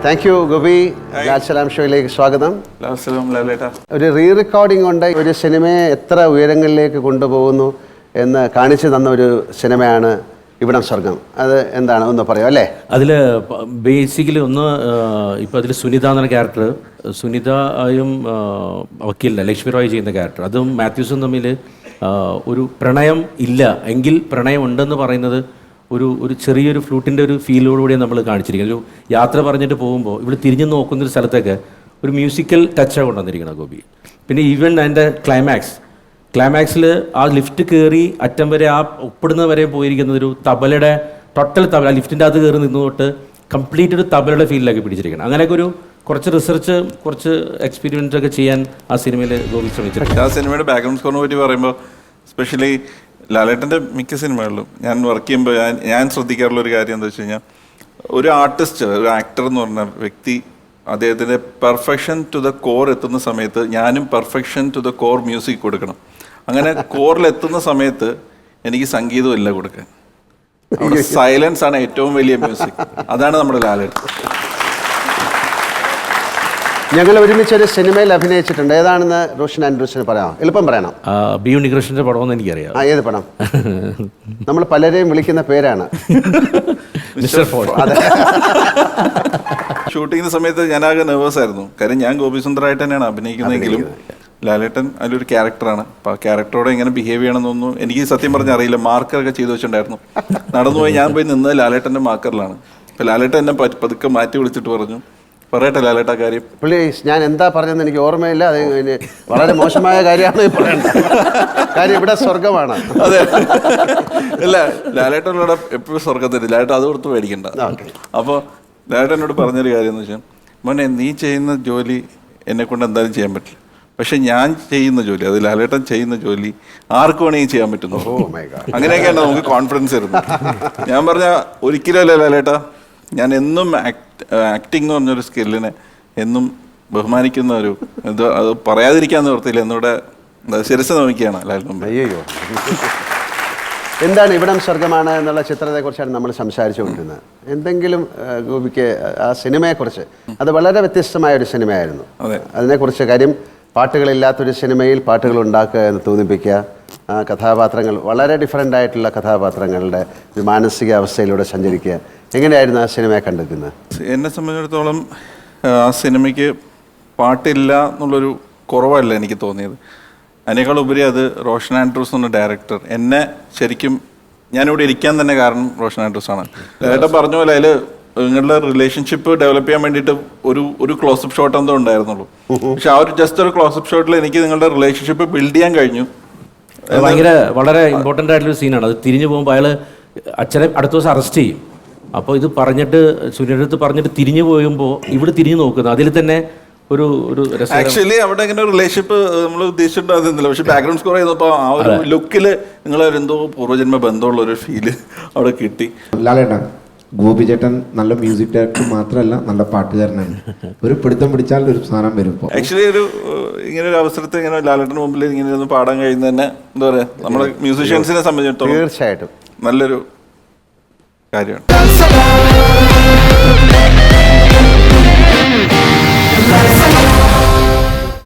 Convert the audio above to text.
Thank you Gopi. Lal Salam ഷോയിലേക്ക് സ്വാഗതം. ഒരു റീ റെക്കോർഡിംഗ് കൊണ്ട് ഒരു സിനിമയെ എത്ര ഉയരങ്ങളിലേക്ക് കൊണ്ടുപോകുന്നു എന്ന് കാണിച്ചു തന്ന ഒരു സിനിമയാണ് ഇവിടം സ്വർഗം. അത് എന്താണ് ഒന്ന് പറയാം അല്ലേ? അതിൽ ബേസിക്കലി ഒന്ന് ഇപ്പോൾ അതിൽ സുനിത എന്ന ക്യാരക്ടർ, സുനിതയും വക്കീലിനെ ലക്ഷ്മി റോയ് ചെയ്യുന്ന ക്യാരക്ടർ, അതും മാത്യൂസും തമ്മിൽ ഒരു പ്രണയം ഇല്ല എങ്കിൽ പ്രണയം ഉണ്ടെന്ന് പറയുന്നത് ഒരു ചെറിയൊരു ഫ്ലൂട്ടിൻ്റെ ഒരു ഫീലോടുകൂടി നമ്മൾ കാണിച്ചിരിക്കുന്നത്. ഒരു യാത്ര പറഞ്ഞിട്ട് പോകുമ്പോൾ ഇവിടെ തിരിഞ്ഞു നോക്കുന്നൊരു സ്ഥലത്തേക്ക് ഒരു മ്യൂസിക്കൽ ടച്ചാണ് കൊണ്ടുവന്നിരിക്കണം ഗോപി. പിന്നെ ഈവൻ അതിൻ്റെ ക്ലൈമാക്സിൽ ആ ലിഫ്റ്റ് കയറി അറ്റം വരെ ആ ഒപ്പിടുന്ന വരെ പോയിരിക്കുന്നത് ഒരു തബലയുടെ ടോട്ടൽ തബല, ലിഫ്റ്റിൻ്റെ അകത്ത് കയറി നിന്നുകൊണ്ട് കംപ്ലീറ്റ് ഒരു തബലയുടെ ഫീലിലൊക്കെ പിടിച്ചിരിക്കണം. അങ്ങനെയൊക്കെ ഒരു കുറച്ച് റിസർച്ച്, കുറച്ച് എക്സ്പീരിയൻസ് ഒക്കെ ചെയ്യാൻ ആ സിനിമയിൽ ഗോപി ശ്രമിച്ചിട്ടുണ്ട്. ആ സിനിമയുടെ ബാക്ക്ഗ്രൗണ്ട് സ്കോറിനെ പറ്റി പറയുമ്പോൾ സ്പെഷ്യലി ലാലേട്ടൻ്റെ മിക്ക സിനിമകളിലും ഞാൻ വർക്ക് ചെയ്യുമ്പോൾ ഞാൻ ശ്രദ്ധിക്കാറുള്ള ഒരു കാര്യം എന്താ വെച്ച് കഴിഞ്ഞാൽ, ഒരു ആർട്ടിസ്റ്റ്, ഒരു ആക്ടർ എന്ന് പറഞ്ഞ വ്യക്തി അദ്ദേഹത്തിൻ്റെ പെർഫെക്ഷൻ ടു ദ കോർ എത്തുന്ന സമയത്ത് ഞാനും perfection to the core music കൊടുക്കണം. അങ്ങനെ കോറിലെത്തുന്ന സമയത്ത് എനിക്ക് സംഗീതമില്ല കൊടുക്കാൻ. സൈലൻസ് ആണ് ഏറ്റവും വലിയ മ്യൂസിക്. അതാണ് നമ്മുടെ ലാലേട്ടൻ. ഞങ്ങൾ ഒരുമിച്ച് ഒരു സിനിമയിൽ അഭിനയിച്ചിട്ടുണ്ട്. ഏതാണെന്ന് റോഷൻ ആൻഡ്രൂസിന് പറയാം, എളുപ്പം പറയണം. ബി ഉണ്ണികൃഷ്ണന്റെ പടമെന്ന് എനിക്കറിയാം. ഏത് പടം? നമ്മൾ പലരെയും വിളിക്കുന്ന പേരാണ്. ഷൂട്ടിങ്ങിന്റെ സമയത്ത് ഞാനാകെ നെർവസ് ആയിരുന്നു. കാര്യം ഞാൻ ഗോപി സുന്ദറായിട്ട് തന്നെയാണ് അഭിനയിക്കുന്നതെങ്കിലും ലാലേട്ടൻ അതിലൊരു ക്യാരക്ടറാണ്. അപ്പോൾ ആ ക്യാരക്ടറോട് എങ്ങനെ ബിഹേവ് ചെയ്യണമെന്നൊന്നും എനിക്ക് സത്യം പറഞ്ഞാൽ അറിയില്ല. മാർക്കറൊക്കെ ചെയ്തു വെച്ചിട്ടുണ്ടായിരുന്നു. നടന്നുപോയി ഞാൻ പോയി നിന്നത് ലാലേട്ടൻ്റെ മാർക്കറിലാണ്. അപ്പോൾ ലാലേട്ടൻ എന്നെ പതുക്കെ മാറ്റി വിളിച്ചിട്ട് പറഞ്ഞു, പറയട്ടെ ലാലേട്ട കാര്യം. പ്ലീസ്, ഞാൻ എന്താ പറഞ്ഞതെന്ന് എനിക്ക് ഓർമ്മയില്ല. അത് വളരെ മോശമായ കാര്യമാണ് പറയേണ്ടത്. കാര്യം ഇവിടെ സ്വർഗമാണ്. അതെ, അല്ല ലാലേട്ടനോട് എപ്പോഴും സ്വർഗത്തിൽ ലാലേട്ടൻ അത് കൊടുത്ത് മേടിക്കണ്ട. അപ്പോൾ ലാലേട്ടനോട് പറഞ്ഞൊരു കാര്യം എന്ന് വെച്ചാൽ, മോനെ നീ ചെയ്യുന്ന ജോലി എന്നെ കൊണ്ട് എന്തായാലും ചെയ്യാൻ പറ്റില്ല, പക്ഷെ ഞാൻ ചെയ്യുന്ന ജോലി, അത് ലാലേട്ടൻ ചെയ്യുന്ന ജോലി ആർക്ക് വേണമെങ്കിൽ ചെയ്യാൻ പറ്റുന്നു. അങ്ങനെയൊക്കെയാണ് നമുക്ക് കോൺഫിഡൻസ് വരുന്നത്. ഞാൻ പറഞ്ഞ ഒരിക്കലും അല്ല ലാലേട്ട, ഞാൻ എന്നും ആക്ടിങ് എന്ന് പറഞ്ഞൊരു സ്കില്ലിനെ എന്നും ബഹുമാനിക്കുന്ന ഒരു ഇത്, അത് പറയാതിരിക്കാൻ നിവർത്തിയില്ല. എന്നോട് ശിരസ് നോക്കിയാണ് ലാലേട്ടൻ. അയ്യോ, എന്താണ് ഇവിടം സ്വർഗമാണ് എന്നുള്ള ചിത്രത്തെക്കുറിച്ചാണ് നമ്മൾ സംസാരിച്ചുകൊണ്ടിരുന്നത്. എന്തെങ്കിലും ഗോപിക്ക് ആ സിനിമയെക്കുറിച്ച്, അത് വളരെ വ്യത്യസ്തമായ ഒരു സിനിമയായിരുന്നു. അതിനെക്കുറിച്ച് കാര്യം, പാട്ടുകളില്ലാത്തൊരു സിനിമയിൽ പാട്ടുകൾ ഉണ്ടാക്കുക എന്ന് തോന്നിപ്പിക്കുക, കഥാപാത്രങ്ങൾ വളരെ ഡിഫറെൻ്റ് ആയിട്ടുള്ള കഥാപാത്രങ്ങളുടെ ഒരു മാനസികാവസ്ഥയിലൂടെ സഞ്ചരിക്കുക. എങ്ങനെയായിരുന്നു ആ സിനിമയെ കണ്ടെത്തുന്നത്? എന്നെ സംബന്ധിച്ചിടത്തോളം ആ സിനിമയ്ക്ക് പാട്ടില്ല എന്നുള്ളൊരു കുറവല്ല എനിക്ക് തോന്നിയത്. അതിനേക്കാൾ ഉപരി അത് റോഷൻ ആൻഡ്രൂസ് എന്ന ഡയറക്ടർ എന്നെ ശരിക്കും, ഞാനിവിടെ ഇരിക്കാൻ തന്നെ കാരണം റോഷൻ ആൻഡ്രൂസ് ആണ്. ഏട്ടൻ പറഞ്ഞ പോലെ അതിൽ നിങ്ങളുടെ റിലേഷൻഷിപ്പ് ഡെവലപ്പ് ചെയ്യാൻ വേണ്ടിയിട്ട് ഒരു ക്ലോസപ്പ് ഷോട്ട് എന്തോ ഉണ്ടായിരുന്നുള്ളൂ. പക്ഷെ ആ ഒരു ജസ്റ്റ് ഒരു ക്ലോസപ്പ് ഷോട്ടിൽ എനിക്ക് നിങ്ങളുടെ റിലേഷൻഷിപ്പ് ബിൽഡ് ചെയ്യാൻ കഴിഞ്ഞു. വളരെ ഇമ്പോർട്ടൻ്റ് ആയിട്ടുള്ള സീനാണ് അത്. തിരിഞ്ഞു പോകുമ്പോൾ അയാൾ അച്ഛനെ അടുത്ത ദിവസം അറസ്റ്റ് ചെയ്യും. അപ്പോൾ ഇത് പറഞ്ഞിട്ട് സുനിയുടെ അടുത്ത് പറഞ്ഞിട്ട് തിരിഞ്ഞു പോകുമ്പോൾ ഇവിടെ തിരിഞ്ഞു നോക്കുന്നത് അതിൽ തന്നെ ഒരു ആക്ച്വലി അവിടെ ഇങ്ങനെ ഒരു റിലേഷൻഷിപ്പ് നമ്മൾ ഉദ്ദേശിച്ചിട്ടുണ്ടായിരുന്നില്ല. പക്ഷെ ബാക്ക്ഗ്രൗണ്ട് സ്കോർ ചെയ്തപ്പോൾ ആ ഒരു ലുക്കിൽ നിങ്ങളെന്തോ പൂർവ്വജന്മ ബന്ധമുള്ള ഒരു ഫീല് അവിടെ കിട്ടി. ലാലേട്ടാ, ഗോപി ചേട്ടൻ നല്ല മ്യൂസിക് ഡയറക്ടർ മാത്രമല്ല, നല്ല പാട്ടുകാരനാണ്. ഒരു പിടുത്തം പിടിച്ചാൽ ഒരു സാധനം വരും. ആക്ച്വലി ഇങ്ങനെ ഒരു അവസരത്തിൽ ഇങ്ങനെ ലാലേട്ടന് മുമ്പിൽ ഇങ്ങനെ ഒന്ന് പാടാൻ കഴിയുന്ന തന്നെ എന്താ പറയുക, നമ്മുടെ മ്യൂസീഷ്യൻസിനെ സംബന്ധിച്ചിടത്തോളം തീർച്ചയായിട്ടും നല്ലൊരു കാര്യമാണ്.